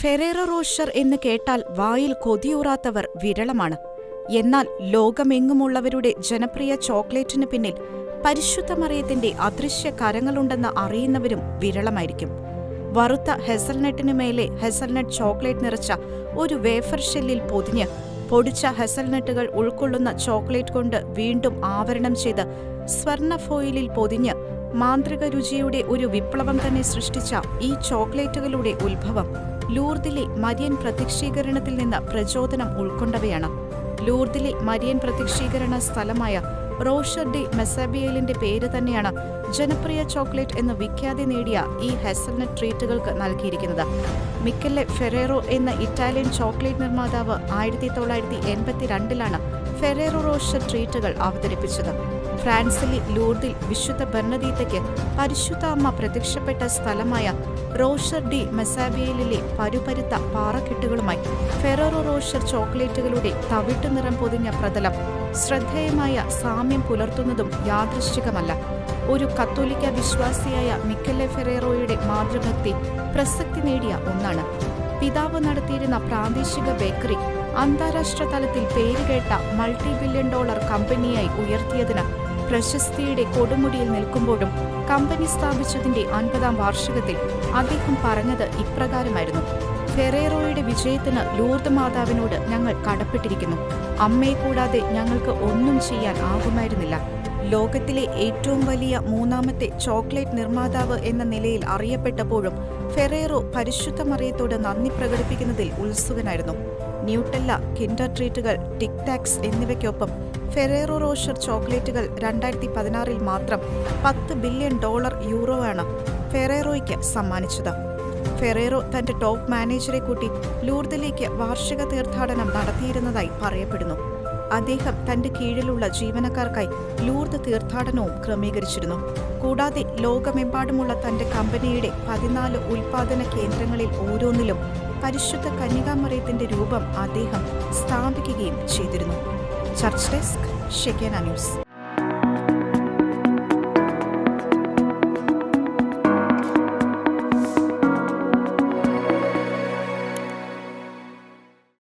Ferrero Rocher എന്ന് കേട്ടാൽ വായിൽ കൊതിയൂറാത്തവർ വിരളമാണ്. എന്നാൽ ലോകമെങ്ങുമുള്ളവരുടെ ജനപ്രിയ ചോക്ലേറ്റിന് പിന്നിൽ പരിശുദ്ധ മറിയത്തിന്റെ അദൃശ്യ കരങ്ങളുണ്ടെന്ന് അറിയുന്നവരും വിരളമായിരിക്കും. വറുത്ത ഹെസൽനട്ടിനു മേലെ ഹെസൽനട്ട് ചോക്ലേറ്റ് നിറച്ച ഒരു വേഫർ ഷെല്ലിൽ പൊതിഞ്ഞ് പൊടിച്ച ഹെസൽനട്ടുകൾ ഉൾക്കൊള്ളുന്ന ചോക്ലേറ്റ് കൊണ്ട് വീണ്ടും ആവരണം ചെയ്ത് സ്വർണ്ണ ഫോയിലിൽ പൊതിഞ്ഞ് മാന്ത്രിക രുചിയുടെ ഒരു വിപ്ലവം തന്നെ സൃഷ്ടിച്ച ഈ ചോക്ലേറ്റുകളുടെ ഉത്ഭവം ലൂർദിലെ മരിയൻ പ്രത്യക്ഷീകരണത്തിൽ നിന്ന് പ്രചോദനം ഉൾക്കൊണ്ടവയാണ്. ലൂർദിലെ മരിയൻ പ്രത്യക്ഷീകരണ സ്ഥലമായ റോഷർ ഡി മെസാബിയേലിന്റെ പേര് തന്നെയാണ് ജനപ്രിയ ചോക്ലേറ്റ് എന്ന് വിഖ്യാതി നേടിയ ഈ ഹെസൽനട്ട് ട്രീറ്റുകൾക്ക് നൽകിയിരിക്കുന്നത്. മിക്കലെ ഫെറേറോ എന്ന ഇറ്റാലിയൻ ചോക്ലേറ്റ് നിർമ്മാതാവ് 1982 ഫെറേറോ റോഷർ ട്രീറ്റുകൾ അവതരിപ്പിച്ചത്. ഫ്രാൻസിലെ ലൂർദിൽ വിശുദ്ധ ബർണദീത്തയ്ക്ക് പരിശുദ്ധ അമ്മ പ്രത്യക്ഷപ്പെട്ട സ്ഥലമായ റോഷർ ഡി മെസാബിയേലിലെ പരുപരുത്ത പാറക്കെട്ടുകളുമായി ഫെറേറോ റോഷർ ചോക്ലേറ്റുകളുടെ തവിട്ടു നിറം പൊതിഞ്ഞ പ്രതലം ശ്രദ്ധേയമായ സാമ്യം പുലർത്തുന്നതും യാദൃശ്ചികമല്ല. ഒരു കത്തോലിക്ക വിശ്വാസിയായ മിക്കലെ ഫെറേറോയുടെ മാതൃഭക്തി പ്രസക്തി നേടിയ ഒന്നാണ്. പിതാവ് നടത്തിയിരുന്ന പ്രാദേശിക ബേക്കറി അന്താരാഷ്ട്ര തലത്തിൽ പേരുകേട്ട $multi-billion കമ്പനിയായി ഉയർത്തിയതിന് പ്രശസ്തിയുടെ കൊടുമുടിയിൽ നിൽക്കുമ്പോഴും കമ്പനി സ്ഥാപിച്ചതിന്റെ 50ാം വാർഷികത്തിൽ അദ്ദേഹം പറഞ്ഞത് ഇപ്രകാരമായിരുന്നു: ഫെറേറോയുടെ വിജയത്തിന് ലൂർദ് മാതാവിനോട് ഞങ്ങൾ കടപ്പെട്ടിരിക്കുന്നു. അമ്മയെ കൂടാതെ ഞങ്ങൾക്ക് ഒന്നും ചെയ്യാൻ ആകുമായിരുന്നില്ല. ലോകത്തിലെ ഏറ്റവും വലിയ മൂന്നാമത്തെ ചോക്ലേറ്റ് നിർമ്മാതാവ് എന്ന നിലയിൽ അറിയപ്പെട്ടപ്പോഴും ഫെറേറോ പരിശുദ്ധ മറിയത്തോട് നന്ദി പ്രകടിപ്പിക്കുന്നതിൽ ഉത്സുകനായിരുന്നു. ന്യൂട്ടെല്ല, കിൻഡർ ട്രീറ്റുകൾ, ടിക് ടാക്സ് എന്നിവയ്ക്കൊപ്പം ഫെറേറോ റോഷർ ചോക്ലേറ്റുകൾ 2016 മാത്രം $10 ബില്യൺ ഫെറേറോയ്ക്ക് സമ്മാനിച്ചത്. ഫെറേറോ തന്റെ ടോപ്പ് മാനേജറെ കൂട്ടി ലൂർദിലേക്ക് വാർഷിക തീർത്ഥാടനം നടത്തിയിരുന്നതായി പറയപ്പെടുന്നു. അദ്ദേഹം തന്റെ കീഴിലുള്ള ജീവനക്കാർക്കായി ലൂർദ് തീർത്ഥാടനവും ക്രമീകരിച്ചിരുന്നു. കൂടാതെ ലോകമെമ്പാടുമുള്ള തന്റെ കമ്പനിയുടെ 14 ഉൽപാദന കേന്ദ്രങ്ങളിൽ ഓരോന്നിലും പരിശുദ്ധ കന്യകാമറിയത്തിന്റെ രൂപം അദ്ദേഹം സ്ഥാപിക്കുകയും ചെയ്തിരുന്നു. Church desk, Shekinah news.